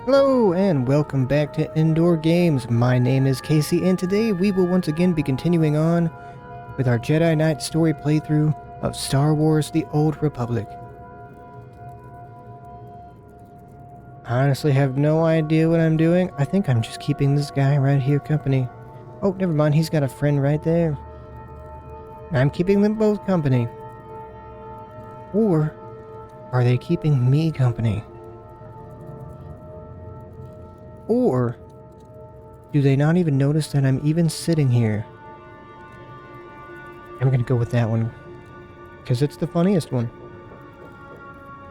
Hello and welcome back to Indoor Games. My name is Casey and today we will once again be continuing on with our Jedi Knight story playthrough of Star Wars: The Old Republic. I honestly have no idea what I'm doing. I think I'm just keeping this guy right here company. Oh, never mind, he's got a friend right there. I'm keeping them both company. Or are they keeping me company? Or do they not even notice that I'm even sitting here? I'm gonna go with that one, because it's the funniest one.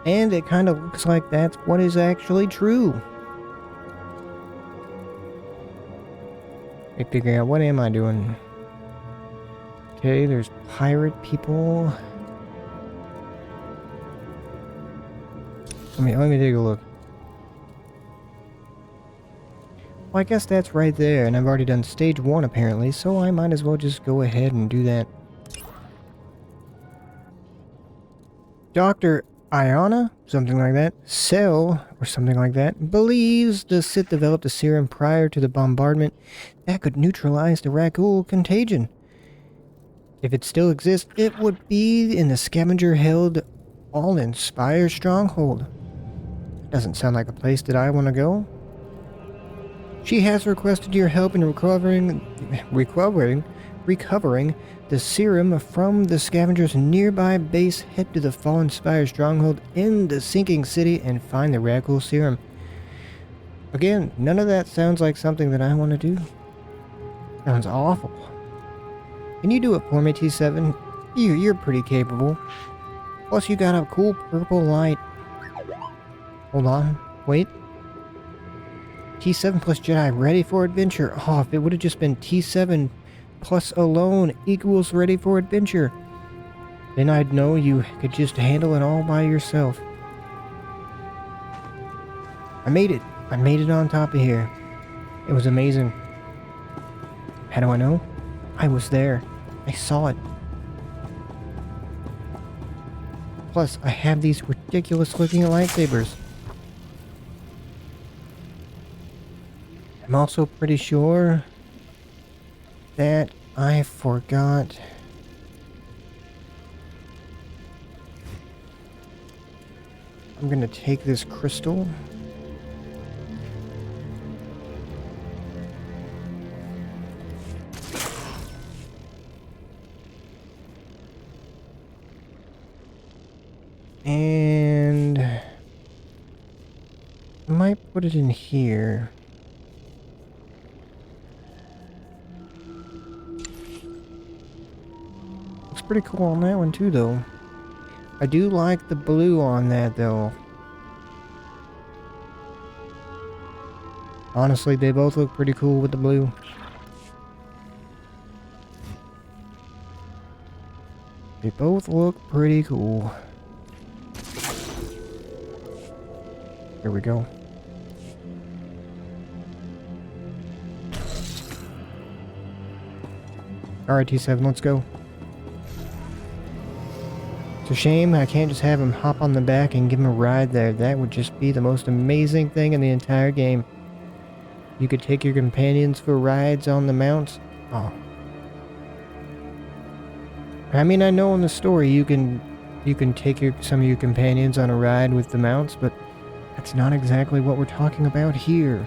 And it kind of looks like that's what is actually true. Let me figure out, what am I doing? Okay, there's pirate people. Let me take a look. Well, I guess that's right there, and I've already done stage 1 apparently, so I might as well just go ahead and do that. Dr. Iona, something like that, Cell, or something like that, believes the Sith developed a serum prior to the bombardment that could neutralize the Rakul contagion. If it still exists, it would be in the scavenger-held All-Inspire stronghold. Doesn't sound like a place that I want to go. She has requested your help in recovering the serum from the scavenger's nearby base. Head to the Fallen Spire stronghold in the sinking city and find the Rakul serum. Again, none of that sounds like something that I want to do. Sounds awful. Can you do it for me, T7? You're pretty capable. Plus you got a cool purple light. Hold on. Wait. T7 plus Jedi ready for adventure. Oh, if it would have just been T7 plus alone equals ready for adventure, then I'd know you could just handle it all by yourself. I made it. I made it on top of here. It was amazing. How do I know? I was there. I saw it. Plus, I have these ridiculous looking lightsabers. I'm also pretty sure that I forgot I'm gonna take this crystal. And I might put it in here. Pretty cool on that one too, though. I do like the blue on that, though. Honestly, they both look pretty cool with the blue. They both look pretty cool. There we go. Alright, T7, let's go. It's a shame I can't just have him hop on the back and give him a ride there. That would just be the most amazing thing in the entire game. You could take your companions for rides on the mounts. Oh. I mean, I know in the story you can take some of your companions on a ride with the mounts, but that's not exactly what we're talking about here.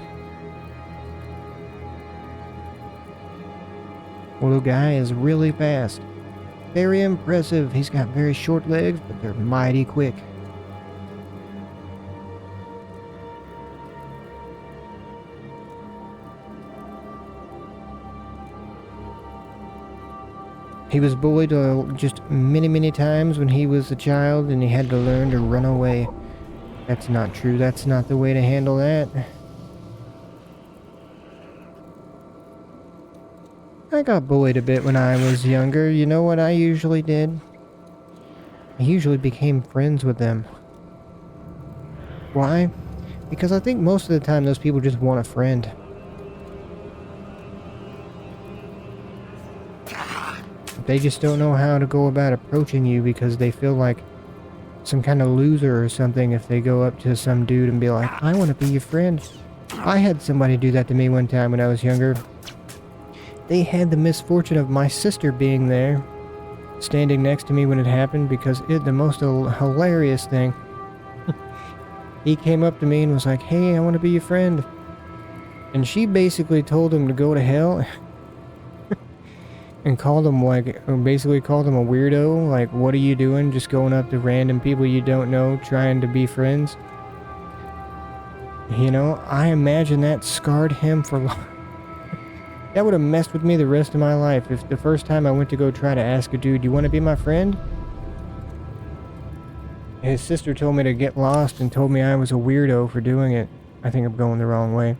Little guy is really fast. Very impressive. He's got very short legs, but they're mighty quick. He was bullied just many times when he was a child, and he had to learn to run away. That's not true. That's not the way to handle that. I got bullied a bit when I was younger. You know what I usually did? I usually became friends with them. Why? Because I think most of the time those people just want a friend. They just don't know how to go about approaching you because they feel like some kind of loser or something if they go up to some dude and be like, I want to be your friend. I had somebody do that to me one time when I was younger. They had the misfortune of my sister being there, standing next to me when it happened, because the most hilarious thing. He came up to me and was like, hey, I want to be your friend. And she basically told him to go to hell. And called him basically called him a weirdo. Like, what are you doing? Just going up to random people you don't know, trying to be friends. You know, I imagine that scarred him for life. That would have messed with me the rest of my life if the first time I went to go try to ask a dude, you want to be my friend? His sister told me to get lost and told me I was a weirdo for doing it. I think I'm going the wrong way.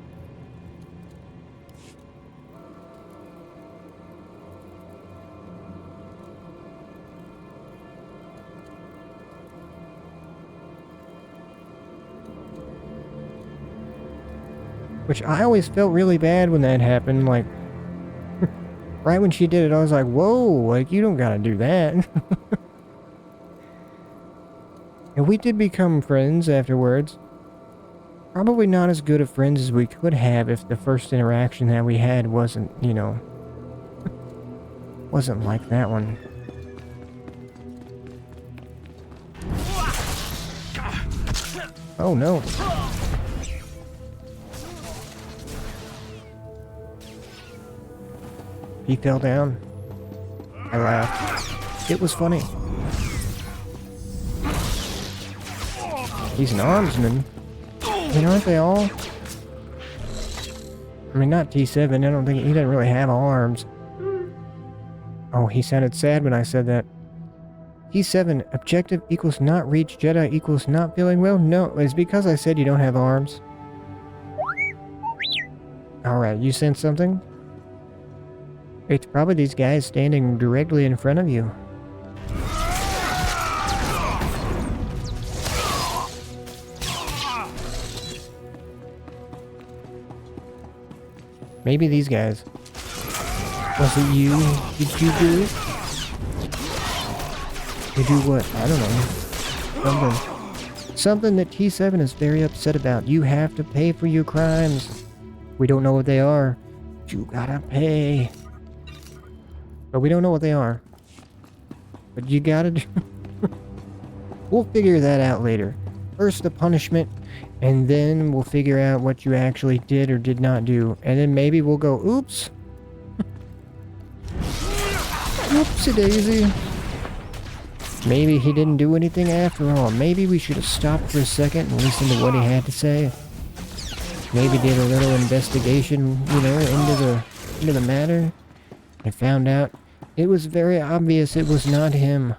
Which I always felt really bad when that happened, like, right when she did it, I was like, whoa, like, you don't gotta do that. And we did become friends afterwards. Probably not as good of friends as we could have if the first interaction that we had wasn't, you know, wasn't like that one. Oh no. He fell down. I laughed. It was funny. He's an armsman. I mean, aren't they all? I mean, not T7. I don't think he doesn't really have arms. Oh, he sounded sad when I said that. T7, objective equals not reached, Jedi equals not feeling well? No, it's because I said you don't have arms. Alright, you sense something? It's probably these guys standing directly in front of you. Maybe these guys. Was it you? Did you do it? You do what? I don't know. Something. Something that T7 is very upset about. You have to pay for your crimes. We don't know what they are. You gotta pay. But we don't know what they are. But you gotta do... We'll figure that out later. First the punishment, and then we'll figure out what you actually did or did not do. And then maybe we'll go, oops. Oopsie daisy. Maybe he didn't do anything after all. Maybe we should have stopped for a second and listened to what he had to say. Maybe did a little investigation, you know, into the matter. I found out it was very obvious it was not him.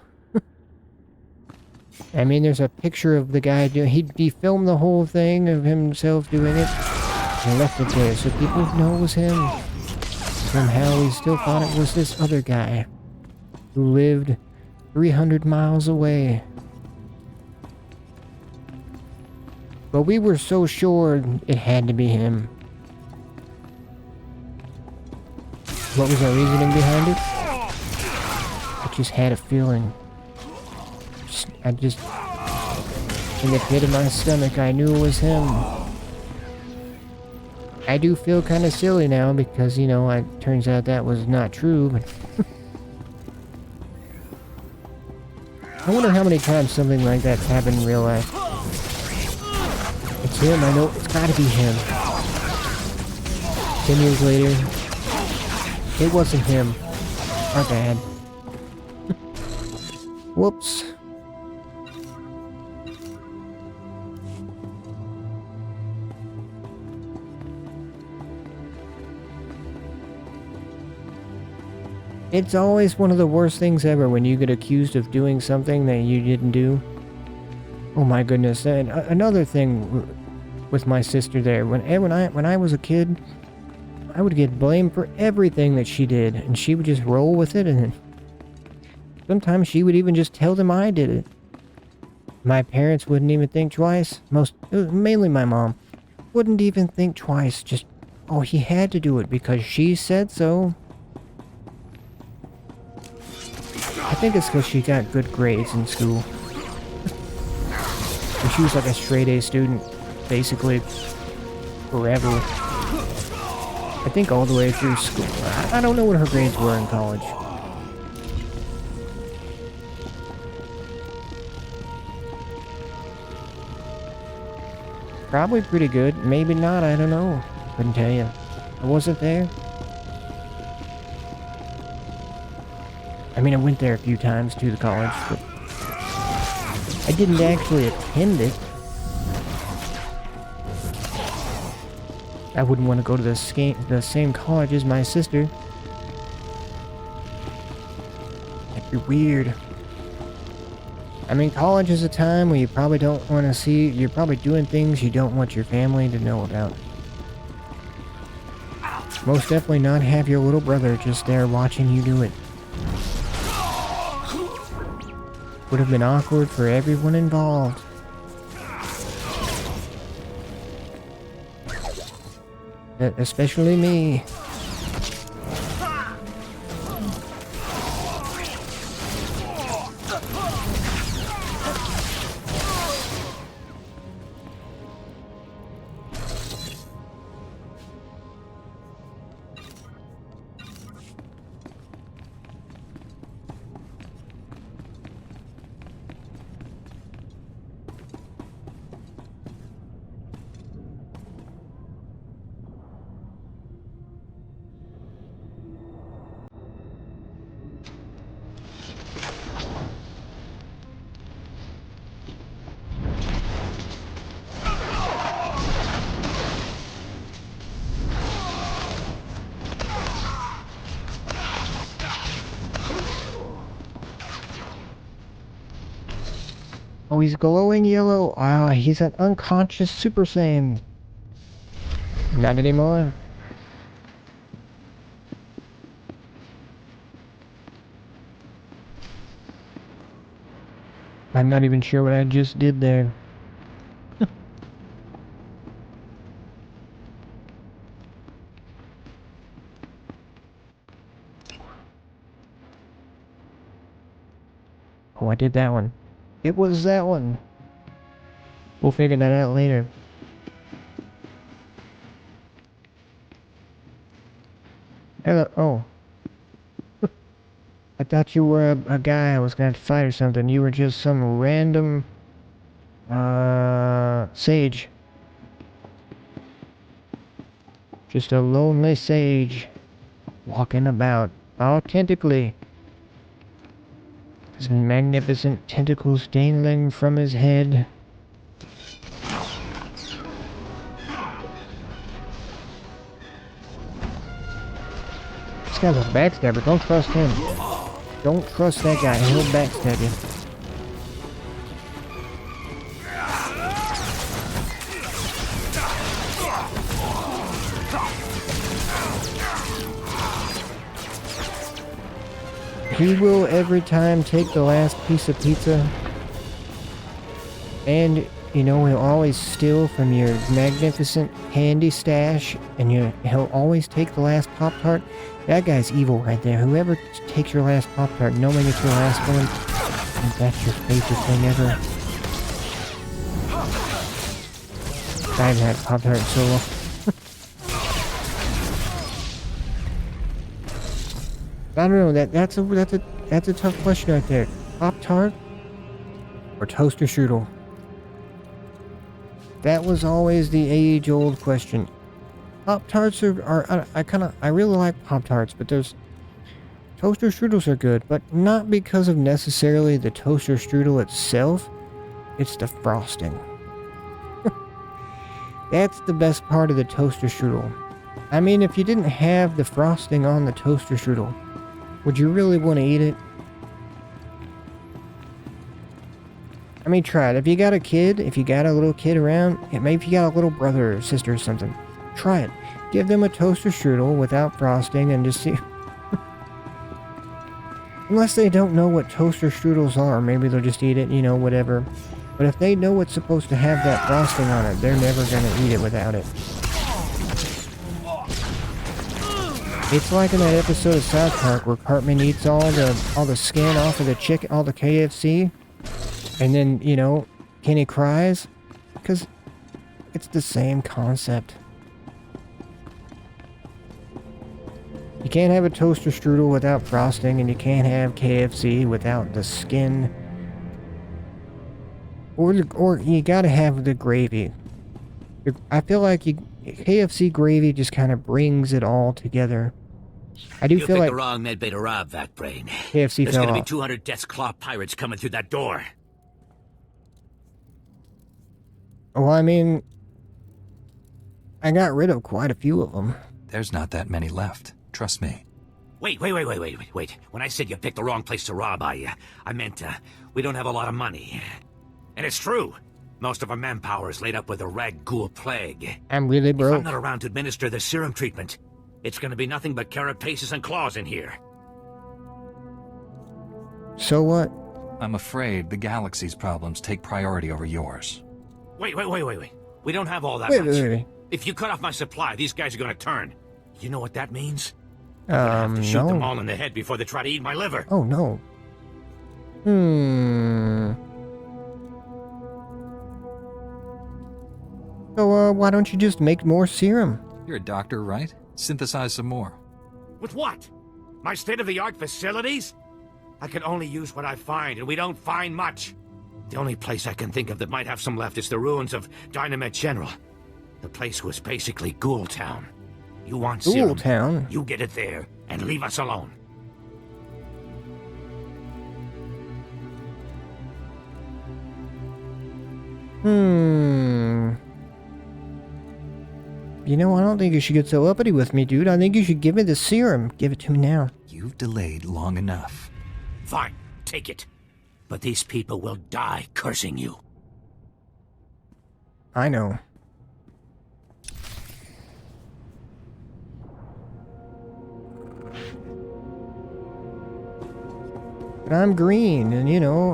I mean, there's a picture of the guy doing... He filmed the whole thing of himself doing it and left it there so people know it was him. Somehow we still thought it was this other guy who lived 300 miles away. But we were so sure it had to be him. What was our reasoning behind it? I just had a feeling. I just... In the pit of my stomach, I knew it was him. I do feel kind of silly now because, you know, it turns out that was not true, but... I wonder how many times something like that's happened in real life. It's him, I know, it's gotta be him. 10 years later, it wasn't him. My bad. Whoops. It's always one of the worst things ever when you get accused of doing something that you didn't do. Oh my goodness. And another thing with my sister there, when I was a kid, I would get blamed for everything that she did, and she would just roll with it, and sometimes she would even just tell them I did it. My parents wouldn't even think twice. Mainly my mom wouldn't even think twice. Just, oh, he had to do it because she said so. I think it's because she got good grades in school. But she was like a straight A student, basically, forever. I think all the way through school. I don't know what her grades were in college. Probably pretty good. Maybe not, I don't know. Couldn't tell you. I wasn't there. I mean, I went there a few times to the college, but I didn't actually attend it. I wouldn't want to go to the same college as my sister. That'd be weird. I mean, college is a time where you probably don't want to see... You're probably doing things you don't want your family to know about. Most definitely not have your little brother just there watching you do it. Would have been awkward for everyone involved. Especially me. Oh, he's glowing yellow. Ah, he's an unconscious Super Saiyan. Not anymore. I'm not even sure what I just did there. Oh, I did that one. It was that one. We'll figure that out later. Hello. Oh. I thought you were a guy I was gonna have to fight or something. You were just some random... sage. Just a lonely sage. Walking about. Authentically. His magnificent tentacles dangling from his head. This guy's a backstabber. Don't trust him. Don't trust that guy. He'll backstab you. He will every time take the last piece of pizza. And, you know, he'll always steal from your magnificent candy stash. And he'll always take the last Pop-Tart. That guy's evil right there. Whoever takes your last Pop-Tart, no one gets your last one. And that's your favorite thing ever. I haven't had Pop-Tart in so long. I don't know, that's a tough question right there. Pop-Tart or toaster strudel? That was always the age-old question. Pop-Tarts I really like Pop-Tarts, but there's toaster strudels are good, but not because of necessarily the toaster strudel itself. It's the frosting. That's the best part of the toaster strudel. I mean, if you didn't have the frosting on the toaster strudel, would you really want to eat it? I mean, try it. If you got a kid, if you got a little kid around, maybe if you got a little brother or sister or something, try it. Give them a toaster strudel without frosting and just see. Unless they don't know what toaster strudels are, maybe they'll just eat it, you know, whatever. But if they know it's supposed to have that frosting on it, they're never gonna eat it without it. It's like in that episode of South Park where Cartman eats all the skin off of the chicken, all the KFC, and then, you know, Kenny cries? Because it's the same concept. You can't have a toaster strudel without frosting, and you can't have KFC without the skin. Or you gotta have the gravy. I feel like KFC gravy just kind of brings it all together. I do feel like... You picked the wrong medbay to rob, Vat Brain. KFC There's fell gonna be off. 200 Death's Claw pirates coming through that door. Well, I mean... I got rid of quite a few of them. There's not that many left. Trust me. Wait. When I said you picked the wrong place to rob, I meant, we don't have a lot of money. And it's true. Most of our manpower is laid up with the rag ghoul plague. I'm really If broke. I'm not around to administer the serum treatment, it's gonna be nothing but carapaces and claws in here. So what? I'm afraid the galaxy's problems take priority over yours. Wait. We don't have all that Wait, much. wait. If you cut off my supply, these guys are gonna turn. You know what that means? I'm gonna have to shoot them No. all in the head before they try to eat my liver. Oh, no. So, why don't you just make more serum? You're a doctor, right? Synthesize some more. With what? My state-of-the-art facilities? I can only use what I find, and we don't find much. The only place I can think of that might have some left is the ruins of Dynamite General. The place was basically Ghoul Town. You want Ghoul serum? Town? You get it there, and leave us alone. You know, I don't think you should get so uppity with me, dude. I think you should give me the serum. Give it to me now. You've delayed long enough. Fine, take it. But these people will die cursing you. I know. But I'm green, and you know,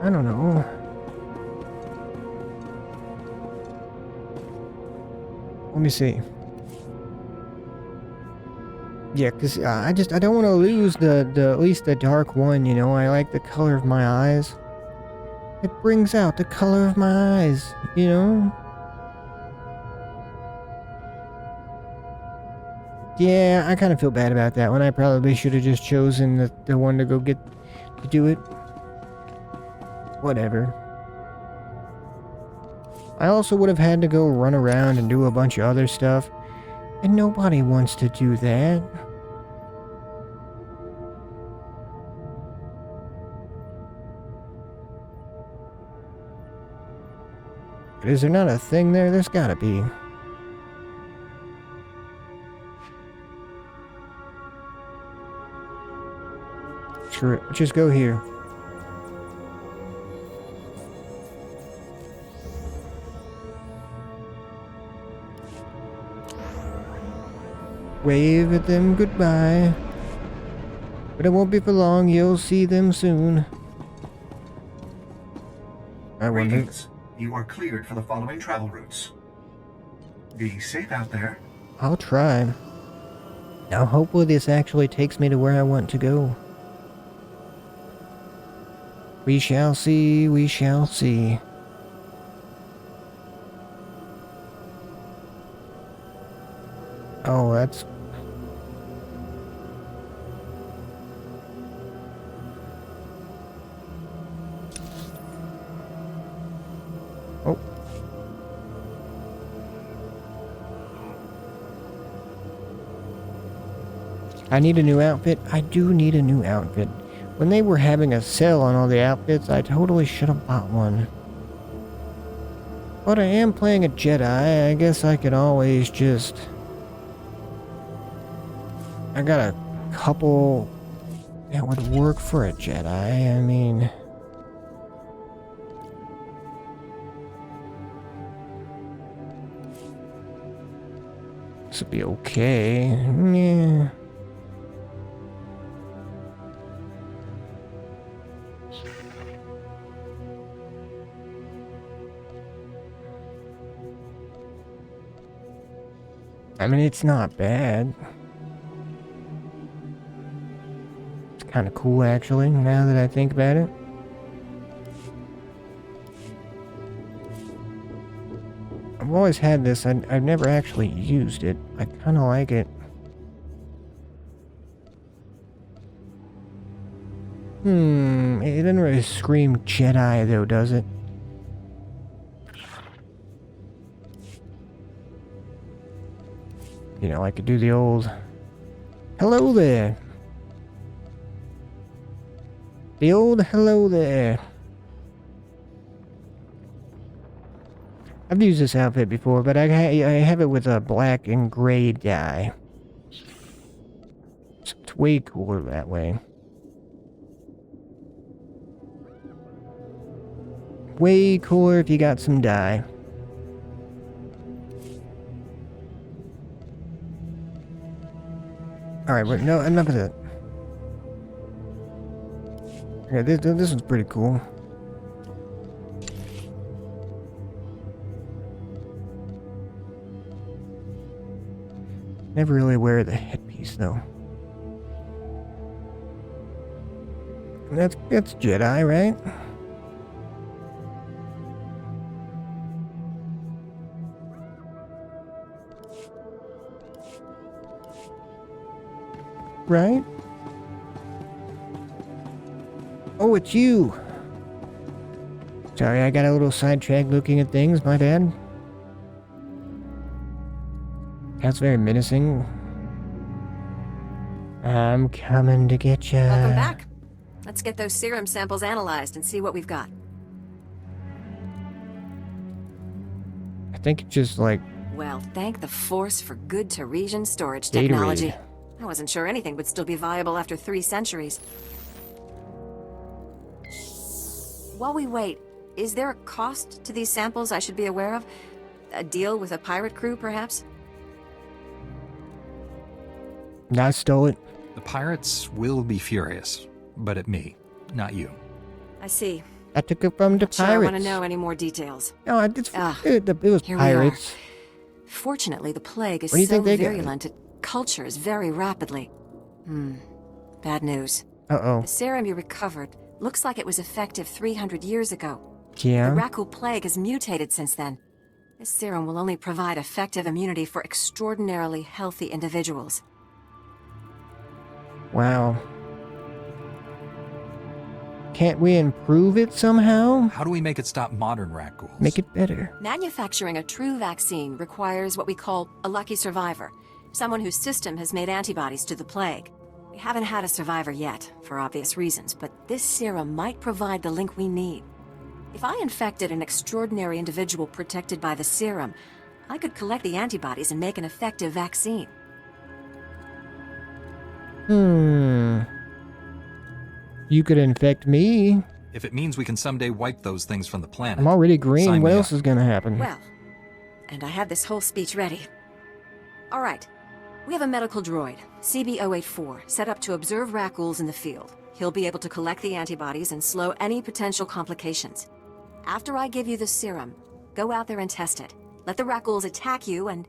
I don't know. Let me see. Yeah, because I don't want to lose at least the dark one, you know. I like the color of my eyes. It brings out the color of my eyes, you know. Yeah, I kind of feel bad about that one. I probably should have just chosen the one to go get to do it. Whatever. I also would have had to go run around and do a bunch of other stuff. And nobody wants to do that. But is there not a thing there? There's gotta be. Screw it. Let's just go here. Wave at them goodbye. But it won't be for long, you'll see them soon. I wonder. Greetings. You are cleared for the following travel routes. Be safe out there. I'll try. Now hopefully this actually takes me to where I want to go. We shall see, we shall see. Oh, that's... Oh. I need a new outfit. I do need a new outfit. When they were having a sale on all the outfits, I totally should have bought one. But I am playing a Jedi. I guess I could always just... I got a couple that would work for a Jedi. I mean... This would be okay. Yeah. I mean, it's not bad. It's kind of cool, actually, now that I think about it. I've always had this. I've never actually used it. I kind of like it. It doesn't really scream Jedi though, does it? You know, I could do the old... Hello there! The old hello there. I've used this outfit before, but I have it with a black and gray dye. So it's way cooler that way. Way cooler if you got some dye. Alright, no, enough of that. Okay, this one's pretty cool. Never really wear the headpiece though. That's Jedi, right? Right? Oh, it's you! Sorry, I got a little sidetracked looking at things, my bad. That's very menacing. I'm coming to get ya. Welcome back. Let's get those serum samples analyzed and see what we've got. I think it's just like... Well, thank the Force for good Teresian storage Gatorade. technology. I wasn't sure anything would still be viable after 3 centuries. While we wait, is there a cost to these samples I should be aware of? A deal with a pirate crew, perhaps? I stole it. The pirates will be furious, but at me, not you. I see. I took it from the Not sure I pirates. want to know any more details. No, it was Here we are. pirates. Fortunately, the plague is What do you so think they got? virulent it cultures very rapidly. Bad news. Uh-oh. The serum you recovered looks like it was effective 300 years ago. Yeah. The Rakul plague has mutated since then. This serum will only provide effective immunity for extraordinarily healthy individuals. Wow. Can't we improve it somehow? How do we make it stop modern rat ghouls? Make it better. Manufacturing a true vaccine requires what we call a lucky survivor, someone whose system has made antibodies to the plague. We haven't had a survivor yet, for obvious reasons, but this serum might provide the link we need. If I infected an extraordinary individual protected by the serum, I could collect the antibodies and make an effective vaccine. You could infect me. If it means we can someday wipe those things from the planet. I'm already green. Sign What me else up. is gonna happen? Well, and I had this whole speech ready. All right. We have a medical droid, CB-084, set up to observe rat ghouls in the field. He'll be able to collect the antibodies and slow any potential complications. After I give you the serum, go out there and test it. Let the rat ghouls attack you and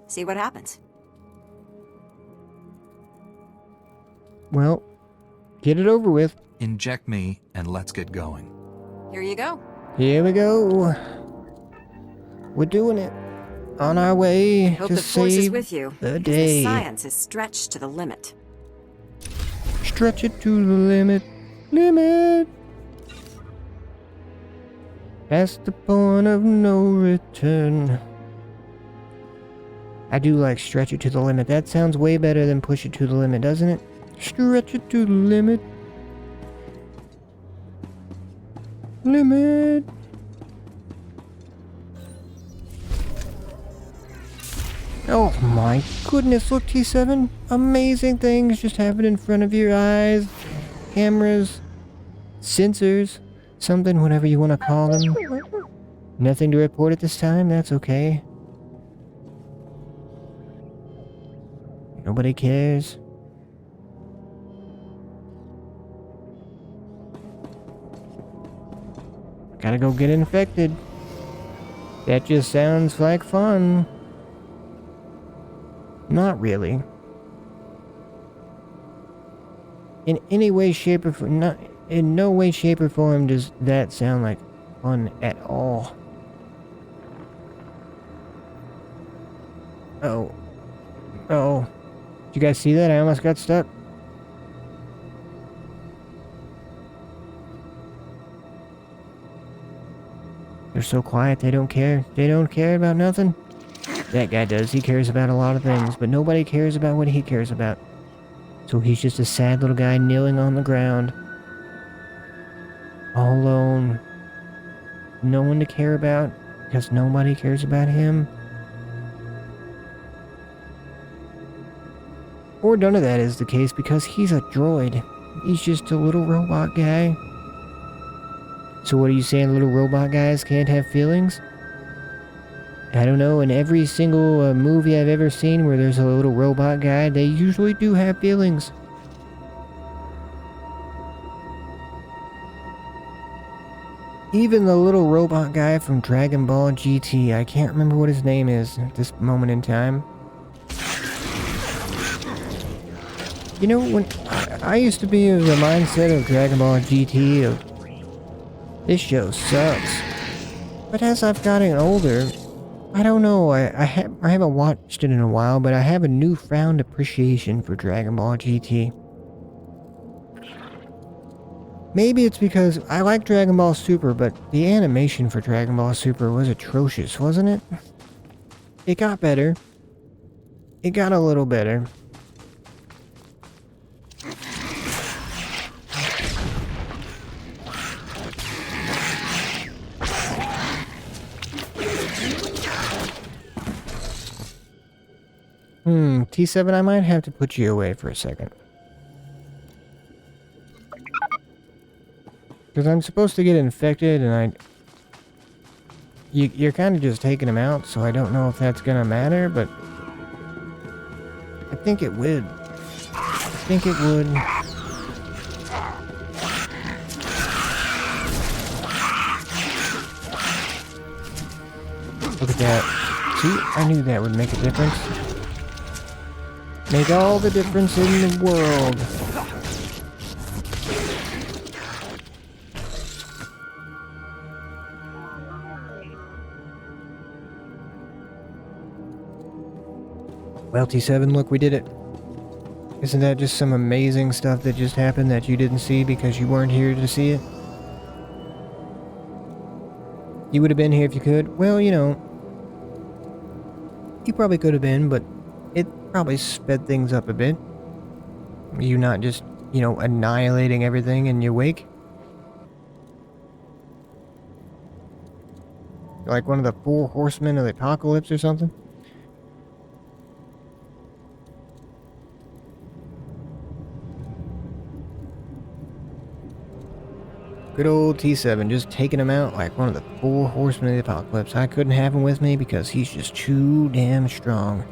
see what happens. Well, get it over with. Inject me and let's get going. Here you go. Here we go. We're doing it. On our way Hope to the Force is save with you, the because day. the science is stretched to the limit. Stretch it to the limit. Limit. Past the point of no return. I do like stretch it to the limit. That sounds way better than push it to the limit, doesn't it? Stretch it to the limit. Limit. Oh my goodness, look T7. Amazing things just happen in front of your eyes. Cameras. Sensors. Something, whatever you want to call them. Nothing to report at this time, that's okay. Nobody cares. Gotta go get infected. That just sounds like fun. Not really. In any way, shape, or form, not in no way, shape, or form does that sound like fun at all. Oh. Oh. Did you guys see that? I almost got stuck. They're so quiet, they don't care. They don't care about nothing. That guy does. He cares about a lot of things, but nobody cares about what he cares about. So he's just a sad little guy kneeling on the ground. All alone. No one to care about, because nobody cares about him. Or none of that is the case, because he's a droid. He's just a little robot guy. So what are you saying, little robot guys can't have feelings? I don't know, in every single movie I've ever seen where there's a little robot guy, they usually do have feelings. Even the little robot guy from Dragon Ball GT, I can't remember what his name is at this moment in time. You know, when I used to be of the mindset of Dragon Ball GT of, this show sucks. But as I've gotten older, I don't know, I haven't watched it in a while, but I have a newfound appreciation for Dragon Ball GT. Maybe it's because I like Dragon Ball Super, but the animation for Dragon Ball Super was atrocious, wasn't it? It got better. It got a little better. T7, I might have to put you away for a second. Because I'm supposed to get infected, and you're kind of just taking him out, so I don't know if that's gonna matter, but I think it would. I think it would. Look at that. See, I knew that would make a difference. Make all the difference in the world. Well, T7, look, we did it. Isn't that just some amazing stuff that just happened that you didn't see because you weren't here to see it? You would have been here if you could? Well, you know, you probably could have been, but it probably sped things up a bit. You not just, you know, annihilating everything in your wake. Like one of the 4 horsemen of the apocalypse or something? Good old T7, just taking him out like one of the 4 horsemen of the apocalypse. I couldn't have him with me because he's just too damn strong.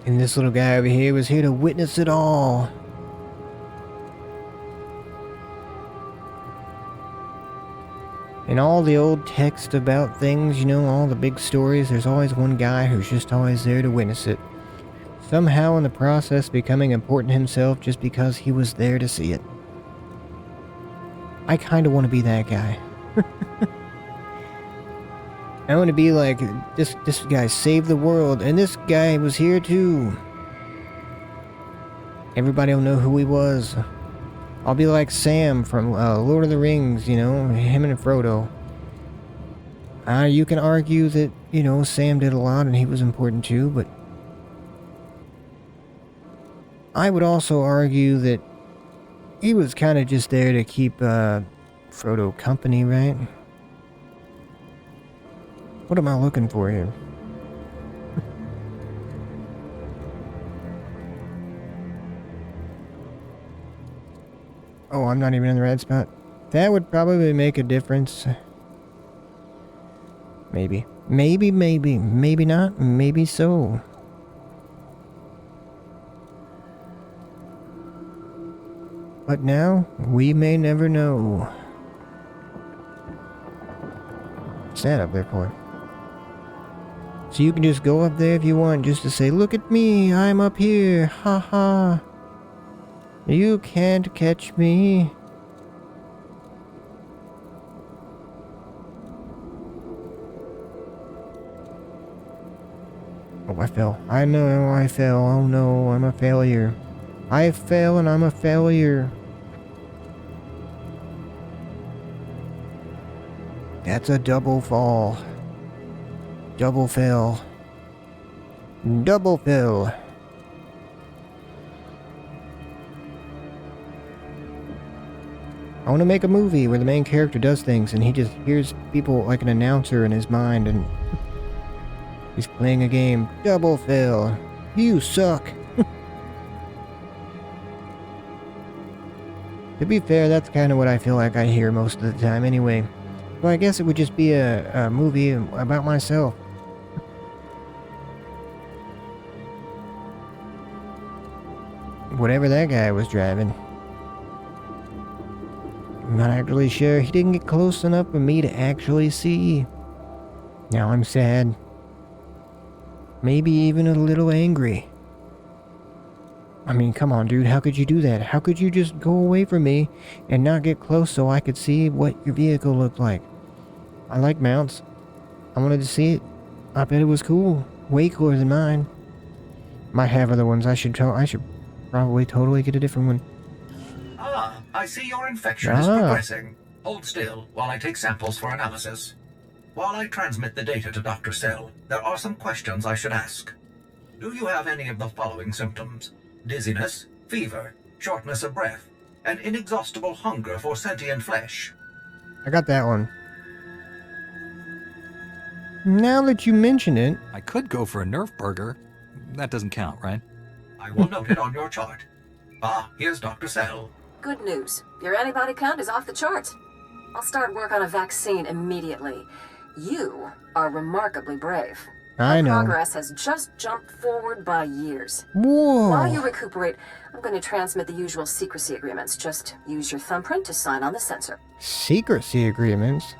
And this little guy over here was here to witness it all. In all the old text about things, you know, all the big stories, there's always one guy who's just always there to witness it. Somehow in the process becoming important himself just because he was there to see it. I kind of want to be that guy. I want to be like, this guy saved the world, and this guy was here too. Everybody will know who he was. I'll be like Sam from Lord of the Rings, you know, him and Frodo. You can argue that, you know, Sam did a lot and he was important too, but I would also argue that he was kind of just there to keep Frodo company, right? What am I looking for here? Oh, I'm not even in the right spot. That would probably make a difference. Maybe. Maybe not. Maybe so. But now, we may never know. What's that up there for? So you can just go up there if you want, just to say, look at me, I'm up here, haha. You can't catch me. I fell. I know I fell. Oh no, I'm a failure. I fell and I'm a failure. That's a double fall. Double fail. Double fail. I want to make a movie where the main character does things and he just hears people like an announcer in his mind and he's playing a game. Double fail. You suck. To be fair, that's kind of what I feel like I hear most of the time anyway. Well, I guess it would just be a movie about myself. Whatever that guy was driving. I'm not actually sure. He didn't get close enough for me to actually see. Now I'm sad. Maybe even a little angry. I mean, come on, dude. How could you do that? How could you just go away from me and not get close so I could see what your vehicle looked like? I like mounts. I wanted to see it. I bet it was cool. Way cooler than mine. Might have other ones. I should probably totally get a different one. Ah, I see your infection is progressing. Hold still while I take samples for analysis. While I transmit the data to Dr. Cell, there are some questions I should ask. Do you have any of the following symptoms? Dizziness, fever, shortness of breath, and inexhaustible hunger for sentient flesh? I got that one. Now that you mention it... I could go for a Nerf burger. That doesn't count, right? I will note it on your chart. Ah, here's Dr. Cell. Good news. Your antibody count is off the charts. I'll start work on a vaccine immediately. You are remarkably brave. I know. Progress has just jumped forward by years. Whoa. While you recuperate, I'm going to transmit the usual secrecy agreements. Just use your thumbprint to sign on the sensor. Secrecy agreements?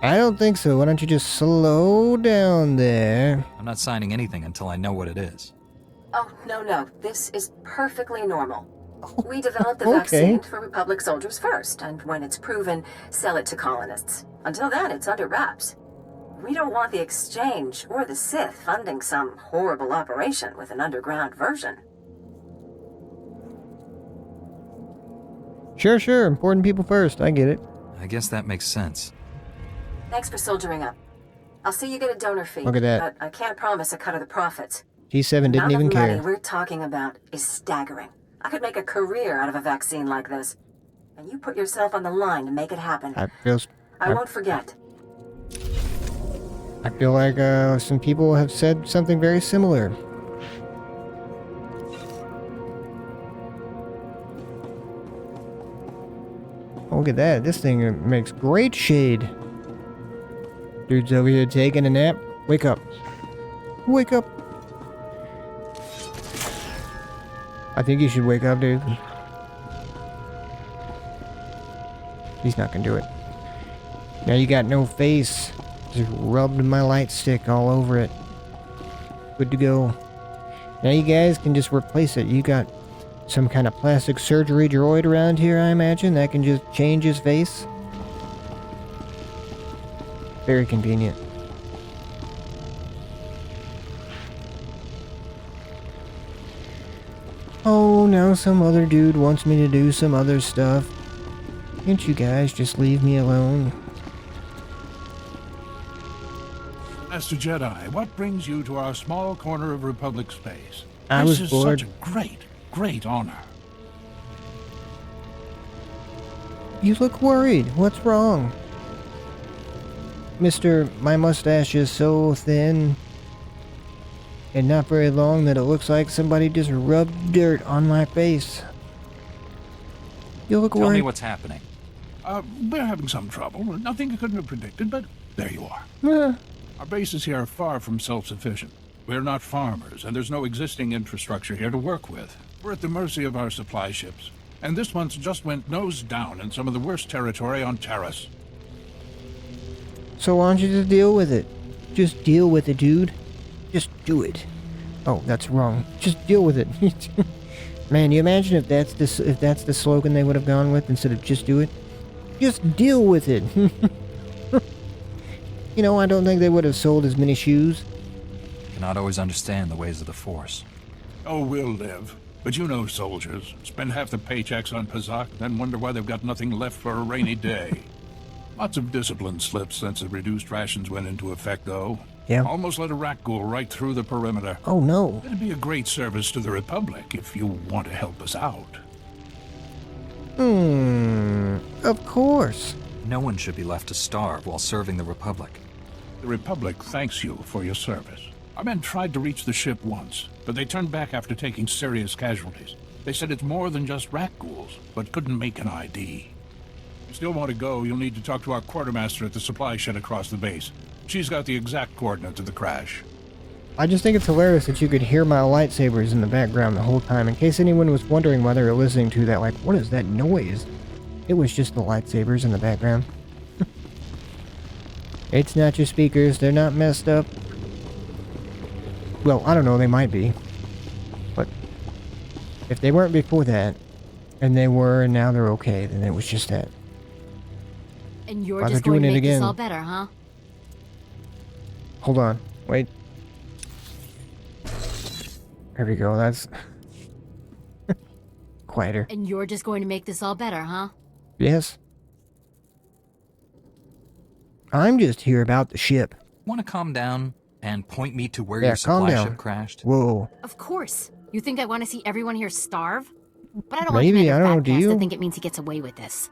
I don't think so. Why don't you just slow down there? I'm not signing anything until I know what it is. Oh, no. This is perfectly normal. We developed the Okay. vaccine for Republic soldiers first, and when it's proven, sell it to colonists. Until then, it's under wraps. We don't want the Exchange or the Sith funding some horrible operation with an underground version. Sure. Important people first. I get it. I guess that makes sense. Thanks for soldiering up. I'll see you get a donor fee. Look at that. But I can't promise a cut of the profits. G7 didn't The even amount of money care. we're talking about is staggering. I could make a career out of a vaccine like this. And you put yourself on the line to make it happen. I won't forget. I feel like some people have said something very similar. Oh, look at that. This thing makes great shade. Dude's over here taking a nap. Wake up. Wake up. I think you should wake up, dude. He's not gonna do it. Now you got no face. Just rubbed my light stick all over it. Good to go. Now you guys can just replace it. You got some kind of plastic surgery droid around here, I imagine, that can just change his face. Very convenient. Oh, now some other dude wants me to do some other stuff. Can't you guys just leave me alone? Master Jedi, what brings you to our small corner of Republic space? I was This is bored. such a great honor. You look worried. What's wrong? Mister, my mustache is so thin and not very long that it looks like somebody just rubbed dirt on my face. You look Tell worried. me what's happening. We're having some trouble. Nothing you couldn't have predicted, but there you are. Our bases here are far from self-sufficient. We're not farmers, and there's no existing infrastructure here to work with. We're at the mercy of our supply ships. And this month just went nose down in some of the worst territory on Terrace. So why don't you just deal with it? Just deal with it, dude. Just do it. Oh, that's wrong. Just deal with it. Man, you imagine if that's the slogan they would have gone with instead of just do it? Just deal with it. You know, I don't think they would have sold as many shoes. Cannot always understand the ways of the Force. Oh, we'll live. But you know soldiers. Spend half their paychecks on Pazak, then wonder why they've got nothing left for a rainy day. Lots of discipline slips since the reduced rations went into effect, though. Yeah. Almost let a rat go right through the perimeter. Oh, no. It'd be a great service to the Republic if you want to help us out. Of course. No one should be left to starve while serving the Republic. The Republic thanks you for your service. Our men tried to reach the ship once, but they turned back after taking serious casualties. They said it's more than just rat ghouls, but couldn't make an ID. If you still want to go, you'll need to talk to our quartermaster at the supply shed across the base. She's got the exact coordinates of the crash. I just think it's hilarious that you could hear my lightsabers in the background the whole time. In case anyone was wondering why they were listening to that, like, what is that noise? It was just the lightsabers in the background. It's not your speakers, they're not messed up. Well, I don't know, they might be. But if they weren't before that, and they were, and now they're okay, then it was just that. And you're Why just they're going to doing it make this again. all better, huh? Hold on, wait. There we go, that's... quieter. And you're just going to make this all better, huh? Yes. I'm just here about the ship. Want to calm down and point me to where Yeah, your calm supply down. ship crashed? Whoa. Of course. You think I want to see everyone here starve? But I don't Maybe, want I don't know, do Commander Fatcast you? to think it means he gets away with this.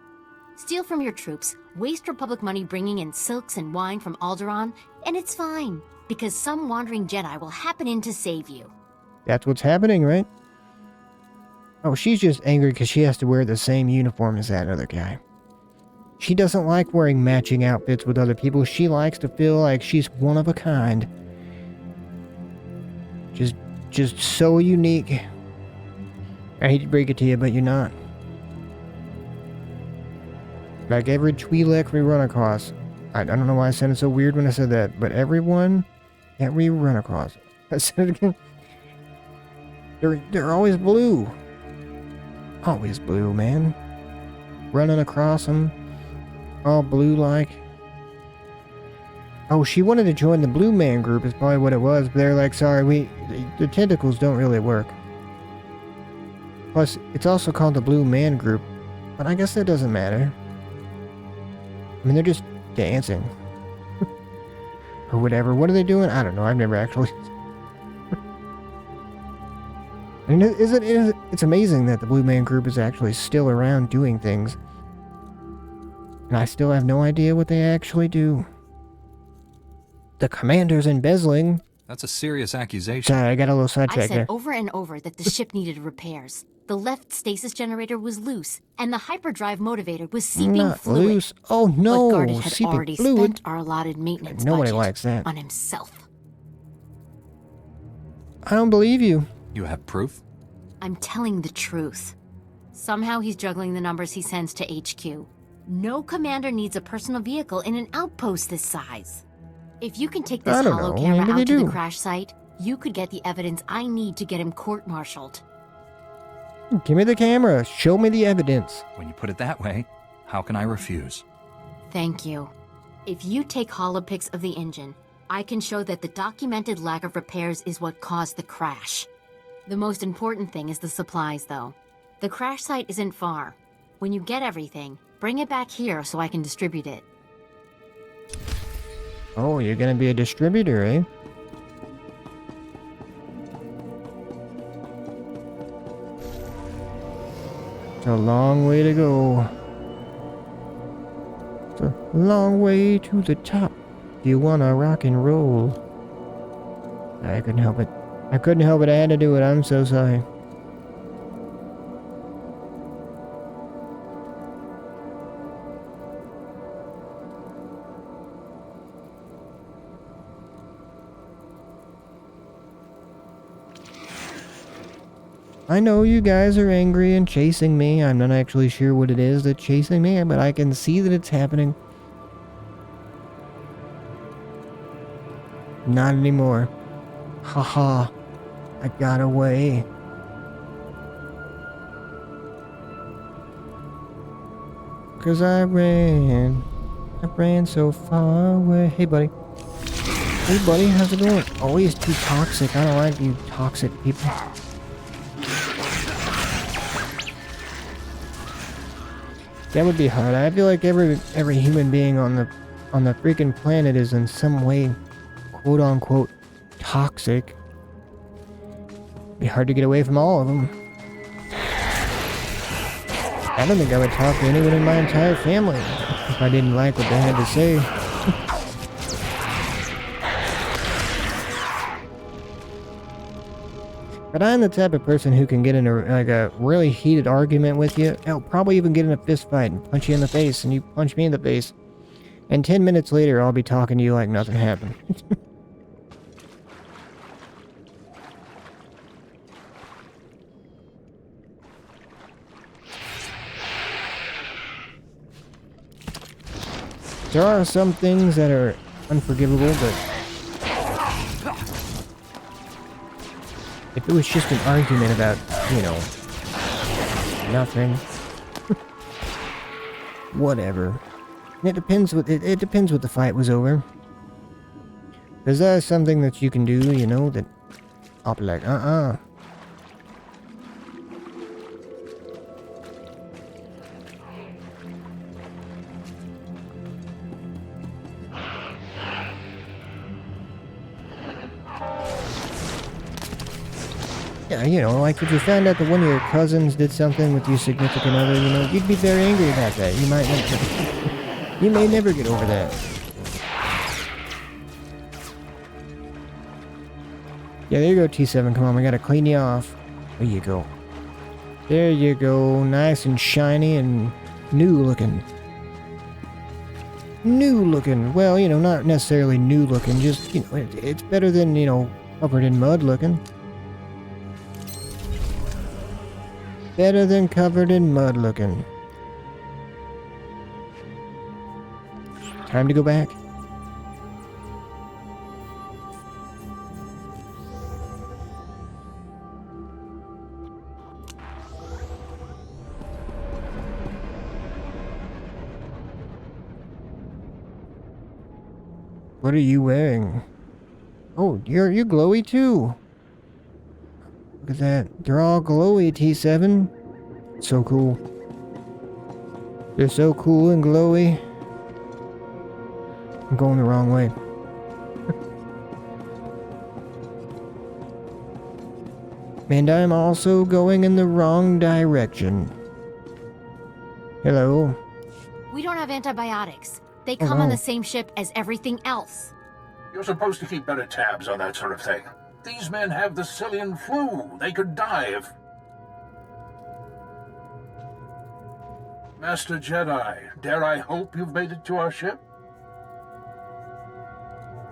Steal from your troops, waste Republic money bringing in silks and wine from Alderaan, and it's fine, because some wandering Jedi will happen in to save you. That's what's happening, right? Oh, she's just angry because she has to wear the same uniform as that other guy. She doesn't like wearing matching outfits with other people. She likes to feel like she's one of a kind. Just so unique. I hate to break it to you, but you're not. Like every Twi'lek we run across. I don't know why I sounded so weird when I said that, but everyone that we run across. I said it again. They're always blue. Always blue, man. Running across them. All blue-like. Oh, she wanted to join the Blue Man group is probably what it was, but they're like, sorry, the tentacles don't really work. Plus, it's also called the Blue Man group, but I guess that doesn't matter. I mean, they're just dancing. Or whatever. What are they doing? I don't know. I've never actually... I mean, it's amazing that the Blue Man group is actually still around doing things. And I still have no idea what they actually do. The commander's embezzling. That's a serious accusation. Sorry, I got a little I sidetracked said there. over and over that the ship needed repairs. The left stasis generator was loose, and the hyperdrive motivator was seeping Not fluid. loose. Oh no, But Garnet had seeping already fluid. spent our allotted maintenance Nobody budget likes that. on himself. I don't believe you. You have proof? I'm telling the truth. Somehow he's juggling the numbers he sends to HQ. No commander needs a personal vehicle in an outpost this size. If you can take this I don't hollow know. camera Maybe they out to do. the crash site, you could get the evidence I need to get him court-martialed. Give me the camera. Show me the evidence. When you put it that way, how can I refuse? Thank you. If you take holopics of the engine, I can show that the documented lack of repairs is what caused the crash. The most important thing is the supplies, though. The crash site isn't far. When you get everything, bring it back here so I can distribute it. Oh, you're gonna be a distributor, eh? It's a long way to go. It's a long way to the top. Do you wanna rock and roll? I couldn't help it. I couldn't help it. I had to do it. I'm so sorry. I know you guys are angry and chasing me. I'm not actually sure what it is that's chasing me, but I can see that it's happening. Not anymore. Haha. I got away. "'Cause I ran. I ran so far away. Hey, buddy. Hey, buddy, how's it going? Always too toxic. I don't like you toxic people. That would be hard. I feel like every human being on the freaking planet is in some way, quote unquote, toxic. Be hard to get away from all of them. I don't think I would talk to anyone in my entire family if I didn't like what they had to say. But I'm the type of person who can get in a really heated argument with you. I'll probably even get in a fist fight and punch you in the face, and you punch me in the face. And 10 minutes later, I'll be talking to you like nothing happened. There are some things that are unforgivable, but if it was just an argument about, you know, nothing, whatever. It depends what it depends what the fight was over. Because there's something that you can do, you know, that I'll be like, Yeah, you know, like if you found out that one of your cousins did something with your significant other, you know, you'd be very angry about that. You might not, you may never get over that. Yeah, there you go, T7. Come on, we gotta clean you off. There you go. There you go. Nice and shiny and new looking. New looking. Well, you know, not necessarily new looking. Just, you know, it's better than, you know, covered in mud looking. Better than covered in mud looking. Time to go back. What are you wearing? Oh, you're glowy too. Look at that. They're all glowy, T7. So cool. They're so cool and glowy. I'm going the wrong way. And I'm also going in the wrong direction. Hello. We don't have antibiotics. They come on the same ship as everything else. You're supposed to keep better tabs on that sort of thing. These men have the Cillian flu. They could die if... Master Jedi, dare I hope you've made it to our ship?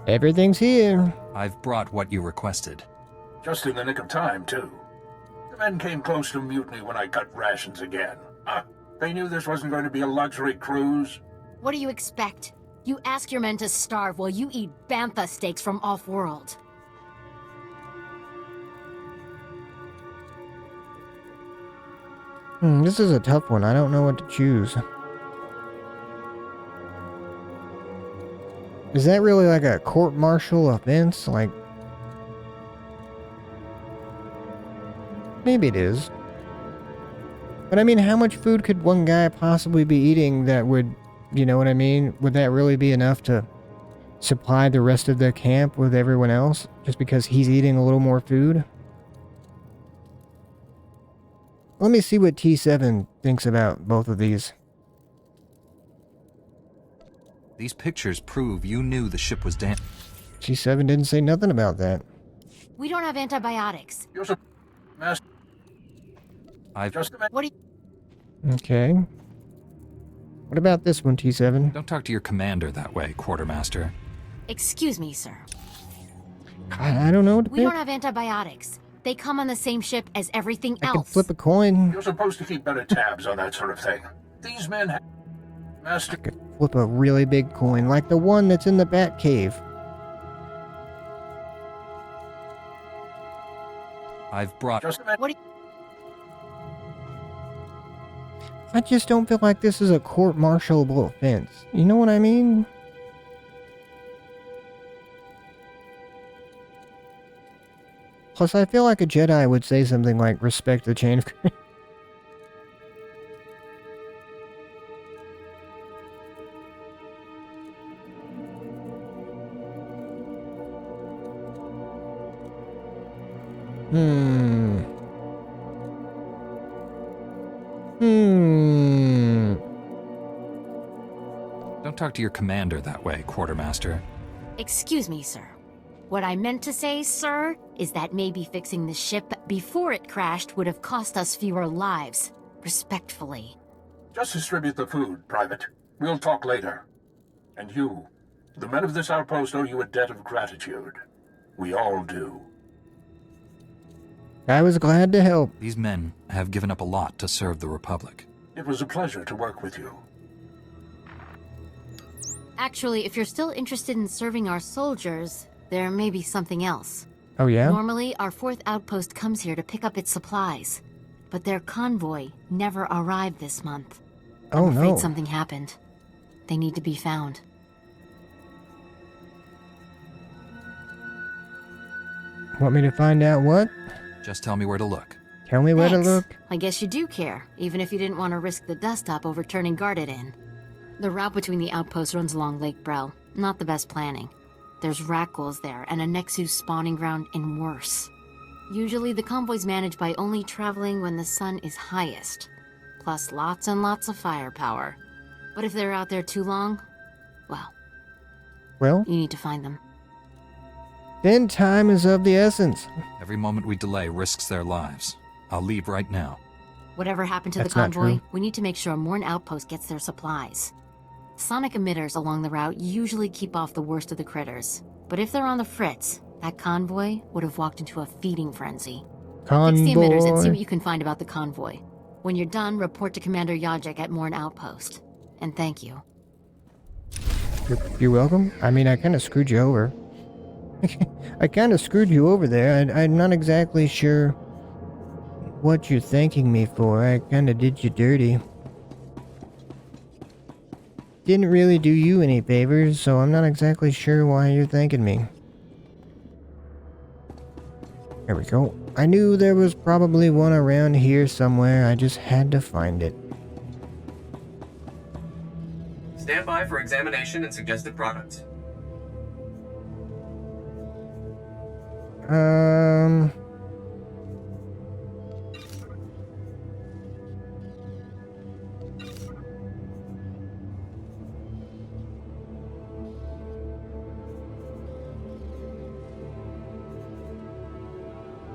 Everything's here. I've brought what you requested. Just in the nick of time, too. The men came close to mutiny when I cut rations again. They knew this wasn't going to be a luxury cruise. What do you expect? You ask your men to starve while you eat bantha steaks from off-world. This is a tough one. I don't know what to choose. Is that really like a court-martial offense? Like... Maybe it is. But I mean, how much food could one guy possibly be eating that would... You know what I mean? Would that really be enough to supply the rest of the camp with everyone else? Just because he's eating a little more food? Let me see what T7 thinks about both of these. These pictures prove you knew the ship was damaged. T7 didn't say nothing about that. We don't have antibiotics. You're Master... What do you... Okay. What about this one, T7? Don't talk to your commander that way, Quartermaster. Excuse me, sir. I don't know what to We pick. don't have antibiotics. They come on the same ship as everything I else. can flip a coin. You're supposed to keep better tabs on that sort of thing. These men have... Master... I could flip a really big coin, like the one that's in the Bat Cave. I've brought... Just a minute. What do you... I just don't feel like this is a court-martialable offense. You know what I mean? Plus, I feel like a Jedi would say something like, respect the chain of command. Don't talk to your commander that way, Quartermaster. Excuse me, sir. What I meant to say, sir, is that maybe fixing the ship before it crashed would have cost us fewer lives. Respectfully. Just distribute the food, Private. We'll talk later. And you, the men of this outpost owe you a debt of gratitude. We all do. I was glad to help. These men have given up a lot to serve the Republic. It was a pleasure to work with you. Actually, if you're still interested in serving our soldiers, there may be something else. Oh, yeah? Normally, our 4th outpost comes here to pick up its supplies. But their convoy never arrived this month. Oh, I'm afraid no. something happened. They need to be found. Want me to find out what? Just tell me where to look. Tell me where to Thanks. look. I guess you do care, even if you didn't want to risk the dust-up overturning guarded in. The route between the outposts runs along Lake Brel. Not the best planning. There's Rakghouls there, and a Nexus spawning ground, and worse. Usually the convoy's managed by only traveling when the sun is highest. Plus lots and lots of firepower. But if they're out there too long, Well, you need to find them. then time is of the essence. Every moment we delay risks their lives. I'll leave right now. Whatever happened to That's the not convoy, true. we need to make sure Morn Outpost gets their supplies. Sonic emitters along the route usually keep off the worst of the critters. But if they're on the fritz, that convoy would have walked into a feeding frenzy. Fix the emitters and see Convoy. what you can find about the convoy. When you're done, report to Commander Yajek at Morn Outpost. And thank you. You're welcome. I mean, I kind of screwed you over. I kind of screwed you over there. I'm not exactly sure what you're thanking me for. I kind of did you dirty. Didn't really do you any favors, so I'm not exactly sure why you're thanking me. There we go. I knew there was probably one around here somewhere. I just had to find it. Stand by for examination and suggested products.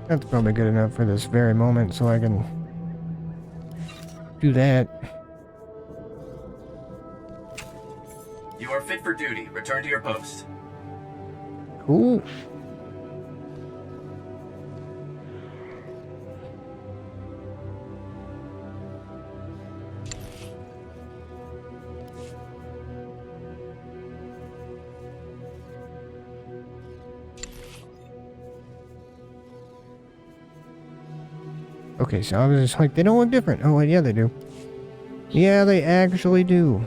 That's probably good enough for this very moment, so I can do that. You are fit for duty. Return to your post. Cool. Okay, so I was just like, they don't look different. Oh, yeah, they do. Yeah, they actually do.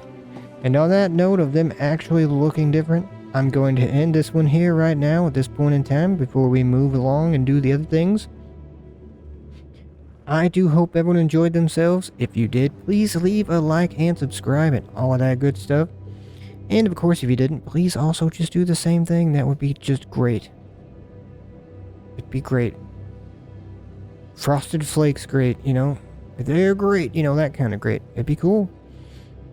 And on that note of them actually looking different, I'm going to end this one here right now at this point in time before we move along and do the other things. I do hope everyone enjoyed themselves. If you did, please leave a like and subscribe and all of that good stuff. And of course, if you didn't, please also just do the same thing. That would be just great. It'd be great. Frosted Flakes great, you know. They're great, you know, that kind of great. It'd be cool.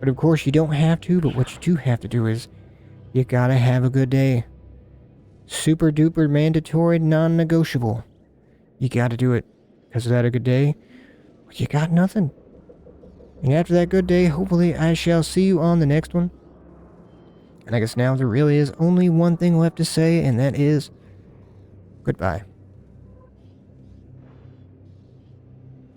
But of course, you don't have to, but what you do have to do is you gotta have a good day. Super duper mandatory, non-negotiable. You gotta do it. Because of that a good day, you got nothing. And after that good day, hopefully I shall see you on the next one. And I guess now there really is only one thing left to say, and that is goodbye.